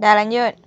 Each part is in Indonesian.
Dah lanjut.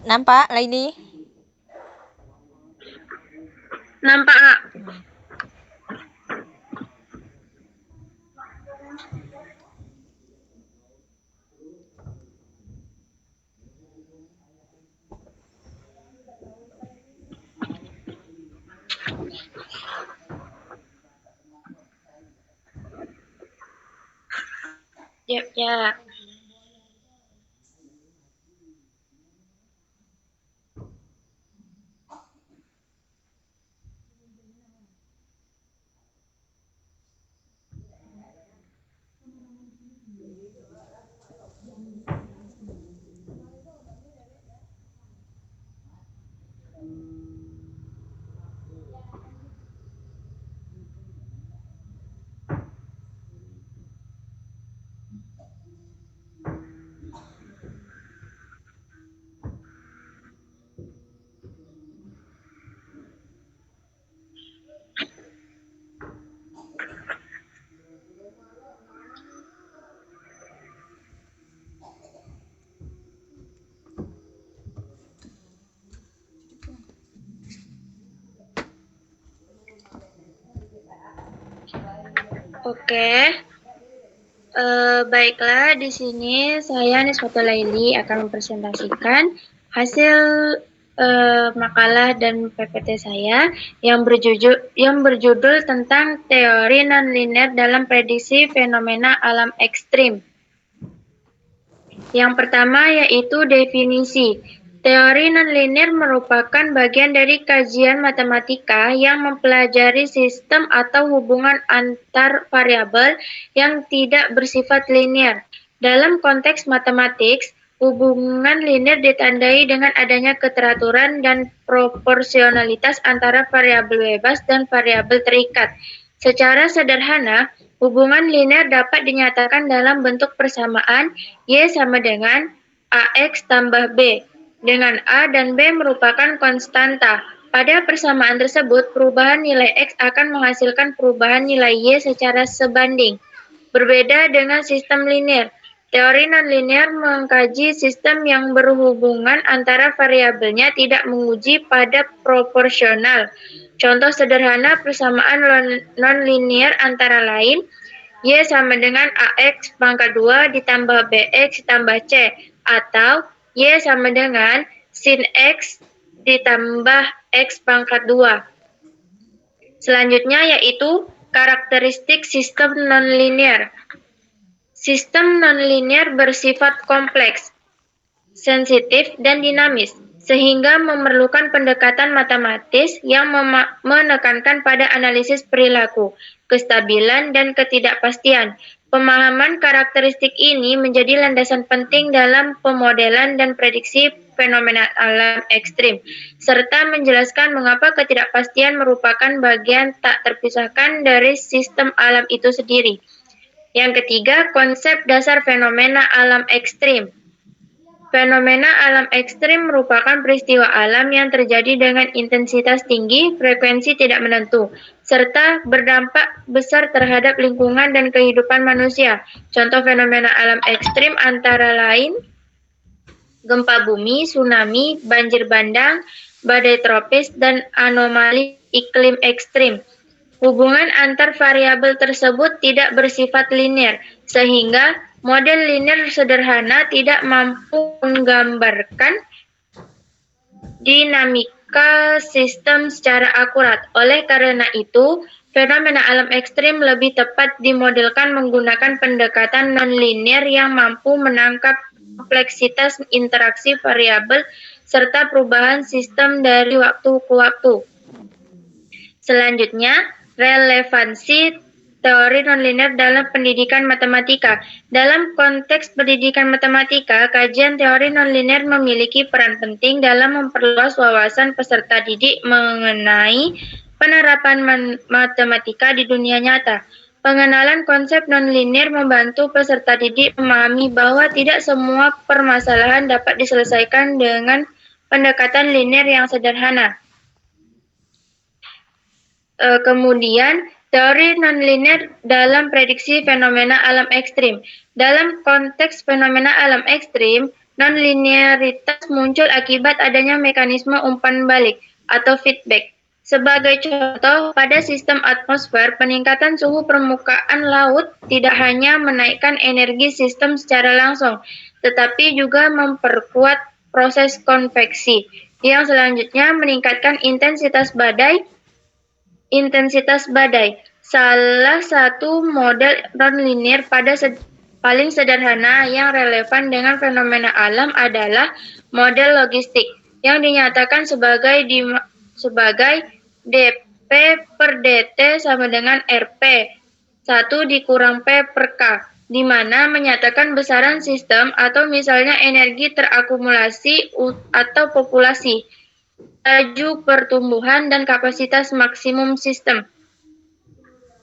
Nampak, Laili? Nampak, Kak. Ya. Oke. Baiklah, di sini saya Niswata Laili akan mempresentasikan hasil makalah dan PPT saya yang berjudul tentang teori nonlinear dalam prediksi fenomena alam ekstrim. Yang pertama yaitu definisi. Teori nonlinear merupakan bagian dari kajian matematika yang mempelajari sistem atau hubungan antar variabel yang tidak bersifat linear. Dalam konteks matematik, hubungan linear ditandai dengan adanya keteraturan dan proporsionalitas antara variabel bebas dan variabel terikat. Secara sederhana, hubungan linear dapat dinyatakan dalam bentuk persamaan Y sama dengan AX tambah B, dengan A dan B merupakan konstanta. Pada persamaan tersebut, perubahan nilai X akan menghasilkan perubahan nilai Y secara sebanding. Berbeda dengan sistem linear, teori nonlinear mengkaji sistem yang berhubungan antara variabelnya tidak menguji pada proporsional. Contoh sederhana persamaan nonlinear antara lain, Y sama dengan AX pangkat 2 ditambah BX ditambah C, atau Y sama dengan sin X ditambah X pangkat 2. Selanjutnya yaitu karakteristik sistem nonlinear. Sistem nonlinear bersifat kompleks, sensitif, dan dinamis, sehingga memerlukan pendekatan matematis yang menekankan pada analisis perilaku, kestabilan, dan ketidakpastian. Pemahaman karakteristik ini menjadi landasan penting dalam pemodelan dan prediksi fenomena alam ekstrim, serta menjelaskan mengapa ketidakpastian merupakan bagian tak terpisahkan dari sistem alam itu sendiri. Yang ketiga, konsep dasar fenomena alam ekstrim. Fenomena alam ekstrim merupakan peristiwa alam yang terjadi dengan intensitas tinggi, frekuensi tidak menentu, serta berdampak besar terhadap lingkungan dan kehidupan manusia. Contoh fenomena alam ekstrim antara lain gempa bumi, tsunami, banjir bandang, badai tropis, dan anomali iklim ekstrim. Hubungan antar variabel tersebut tidak bersifat linear, sehingga model linear sederhana tidak mampu menggambarkan dinamika sistem secara akurat. Oleh karena itu, fenomena alam ekstrim lebih tepat dimodelkan menggunakan pendekatan non-linear yang mampu menangkap kompleksitas interaksi variabel serta perubahan sistem dari waktu ke waktu. Selanjutnya, relevansi teori nonlinear dalam pendidikan matematika. Dalam konteks pendidikan matematika, kajian teori nonlinear memiliki peran penting dalam memperluas wawasan peserta didik mengenai penerapan matematika di dunia nyata. Pengenalan konsep nonlinear membantu peserta didik memahami bahwa tidak semua permasalahan dapat diselesaikan dengan pendekatan linear yang sederhana. Kemudian, teori nonlinear dalam prediksi fenomena alam ekstrim. Dalam konteks fenomena alam ekstrim, nonlinearitas muncul akibat adanya mekanisme umpan balik atau feedback. Sebagai contoh, pada sistem atmosfer, peningkatan suhu permukaan laut tidak hanya menaikkan energi sistem secara langsung, tetapi juga memperkuat proses konveksi, yang selanjutnya meningkatkan intensitas badai. Salah satu model nonlinear paling sederhana yang relevan dengan fenomena alam adalah model logistik, yang dinyatakan sebagai dP per dt sama dengan Rp 1 dikurang P per K, di mana menyatakan besaran sistem atau misalnya energi terakumulasi atau populasi, laju pertumbuhan, dan kapasitas maksimum sistem.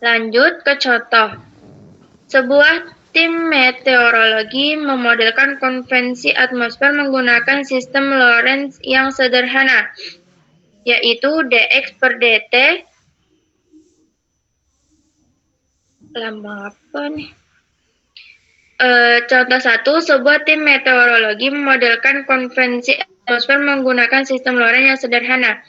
Lanjut ke contoh. Sebuah tim meteorologi memodelkan konvensi atmosfer menggunakan sistem Lorentz yang sederhana, yaitu dx per dt. Lambang apa nih? Contoh 1, sebuah tim meteorologi memodelkan konvensi atmosfer menggunakan sistem Lorentz yang sederhana.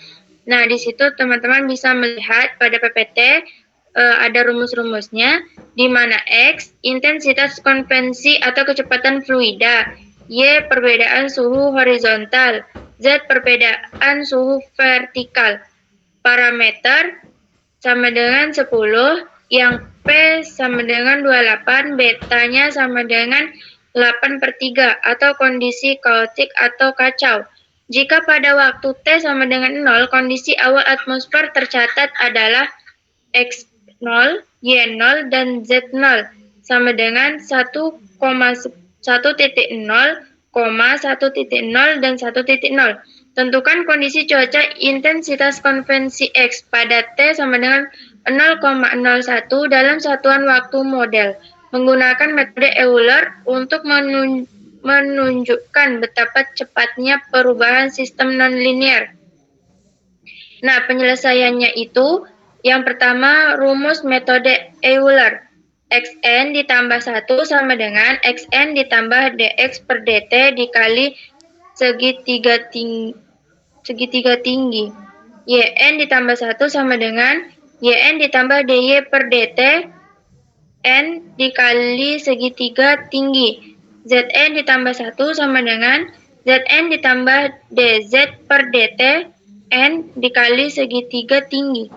Nah, di situ teman-teman bisa melihat pada PPT ada rumus-rumusnya, di mana X intensitas konvensi atau kecepatan fluida, Y perbedaan suhu horizontal, Z perbedaan suhu vertikal. Parameter sama dengan 10, yang P sama dengan 28, betanya sama dengan 8 per 3, atau kondisi kaotik atau kacau. Jika pada waktu T sama dengan 0, kondisi awal atmosfer tercatat adalah X0, Y0, dan Z0 sama dengan 1,1.0, 1.0, dan 1.0. Tentukan kondisi cuaca intensitas konvensi X pada T sama dengan 0,01 dalam satuan waktu model, menggunakan metode Euler untuk menunjukkan betapa cepatnya perubahan sistem nonlinear. Nah, penyelesaiannya itu, yang pertama, rumus metode Euler. Xn ditambah 1 sama dengan Xn ditambah dx per dt dikali segitiga tinggi. Yn ditambah 1 sama dengan Yn ditambah dy per dt n dikali segitiga tinggi. Zn ditambah 1 sama dengan Zn ditambah dz per dt n dikali segitiga tinggi.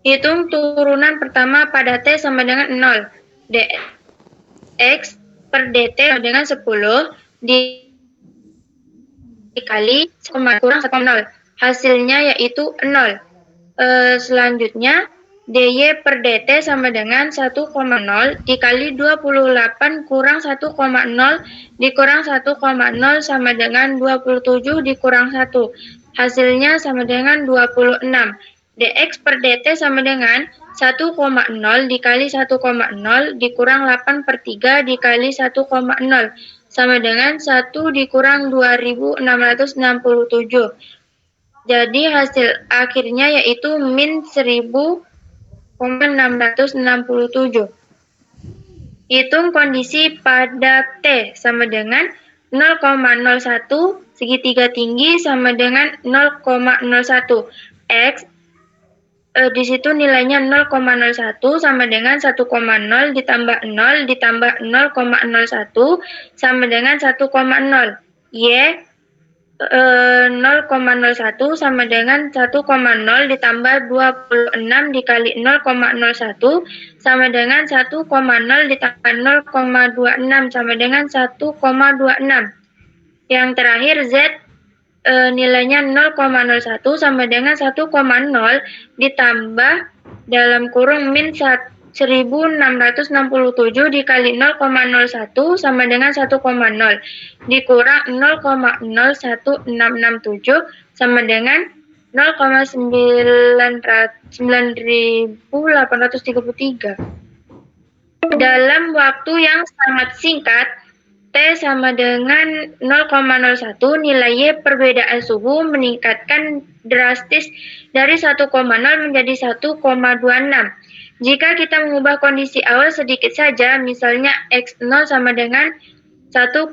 Hitung turunan pertama pada T sama dengan 0. dx per dt sama dengan 10 dikali 1,0. Hasilnya yaitu 0. Selanjutnya, dy per dt sama dengan 1,0 dikali 28 kurang 1,0 dikurang 1,0 sama dengan 27 dikurang 1. Hasilnya sama dengan 26. dx per dt sama dengan 1,0 dikali 1,0 dikurang 8 per 3 dikali 1,0 sama dengan 1 dikurang 2667. Jadi hasil akhirnya yaitu min 1000,667. Hitung kondisi pada T sama dengan 0,01, segitiga tinggi sama dengan 0,01. X di situ nilainya 0,01 sama dengan 1,0 ditambah 0 ditambah 0,01 sama dengan 1,0. Y 0,01 sama dengan 1,0 ditambah 26 dikali 0,01 sama dengan 1,0 ditambah 0,26 sama dengan 1,26. Yang terakhir Z nilainya 0,01 sama dengan 1,0 ditambah dalam kurung min 1667 dikali 0,01 sama dengan 1,0 dikurang 0,01667 sama dengan 0,9833. Dalam waktu yang sangat singkat, T sama dengan 0,01, nilai Y perbedaan suhu meningkatkan drastis dari 1,0 menjadi 1,26. Jika kita mengubah kondisi awal sedikit saja, misalnya X0 sama dengan 1,0001,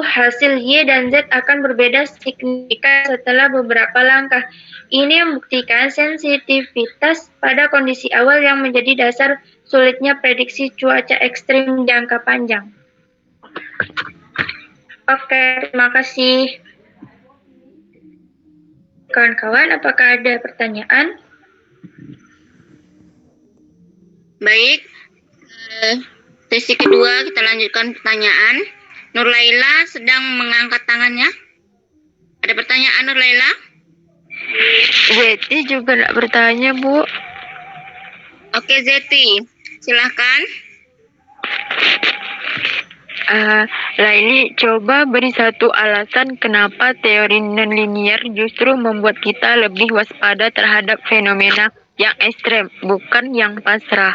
hasil Y dan Z akan berbeda signifikan setelah beberapa langkah. Ini membuktikan sensitivitas pada kondisi awal yang menjadi dasar sulitnya prediksi cuaca ekstrim jangka panjang. Oke, terima kasih. Kawan-kawan, apakah ada pertanyaan? Baik, sesi kedua kita lanjutkan pertanyaan. Nur Laila sedang mengangkat tangannya. Ada pertanyaan Nur Laila? Zeti juga nak bertanya, Bu. Oke, Zeti, silahkan. Laili, coba beri satu alasan kenapa teori non-linear justru membuat kita lebih waspada terhadap fenomena yang ekstrem, bukan yang pasrah.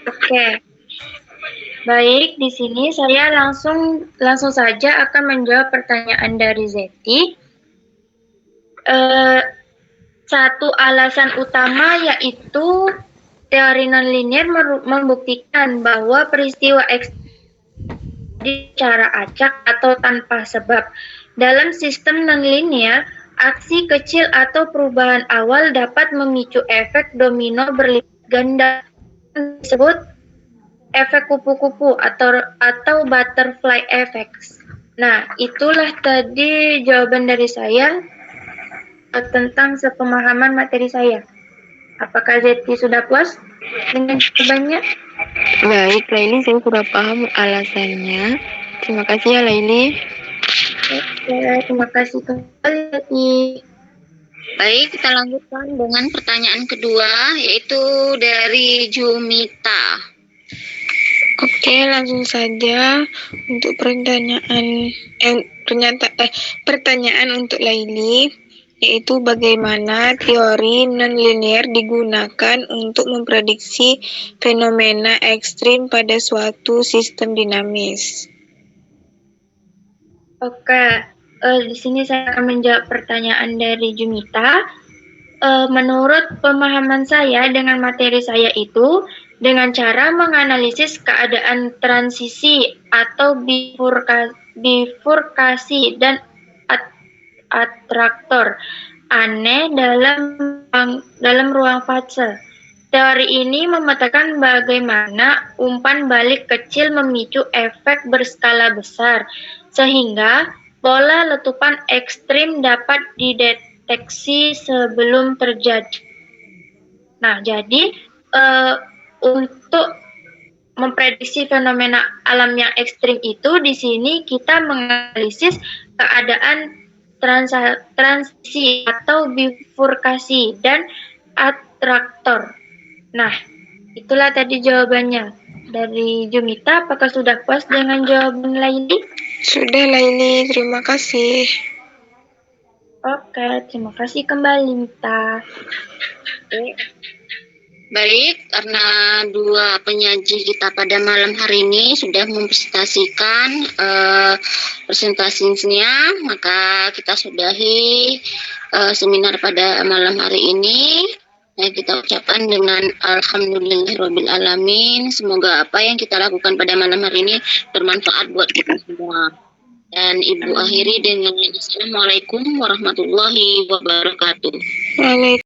Oke. Baik, di sini saya langsung saja akan menjawab pertanyaan dari Zeti. Satu alasan utama yaitu teori nonlinear membuktikan bahwa peristiwa ekstrim secara acak atau tanpa sebab. Dalam sistem nonlinear, aksi kecil atau perubahan awal dapat memicu efek domino berlipat ganda, disebut efek kupu-kupu atau butterfly effects. Nah, itulah tadi jawaban dari saya tentang sepemahaman materi saya. Apakah Zeti sudah puas dengan jawabannya? Baik, Laili, saya sudah paham alasannya. Terima kasih ya, Laili. Oke, terima kasih kembali, Zeti. Baik, kita lanjutkan dengan pertanyaan kedua, yaitu dari Jumita. Oke, langsung saja untuk pertanyaan untuk Laili, yaitu bagaimana teori nonlinear digunakan untuk memprediksi fenomena ekstrim pada suatu sistem dinamis. Oke, di sini saya akan menjawab pertanyaan dari Jumita. Menurut pemahaman saya dengan materi saya itu, dengan cara menganalisis keadaan transisi atau bifurkasi dan atraktor aneh dalam ruang fase. Teori ini memetakan bagaimana umpan balik kecil memicu efek berskala besar, sehingga pola letupan ekstrim dapat dideteksi sebelum terjadi. Nah, jadi untuk memprediksi fenomena alam yang ekstrim itu, di sini kita menganalisis keadaan transisi atau bifurkasi, dan atraktor. Nah, itulah tadi jawabannya. Dari Jumita, apakah sudah puas dengan jawaban Laili? Sudah, Laili. Terima kasih. Oke, terima kasih kembali, Mita. Baik, karena dua penyaji kita pada malam hari ini sudah mempresentasikan presentasinya, maka kita sudahi seminar pada malam hari ini. Kita ucapkan dengan alhamdulillahirabbil alamin. Semoga apa yang kita lakukan pada malam hari ini bermanfaat buat kita semua. Dan Ibu akhiri dengan assalamualaikum warahmatullahi wabarakatuh. Waalaikumsalam.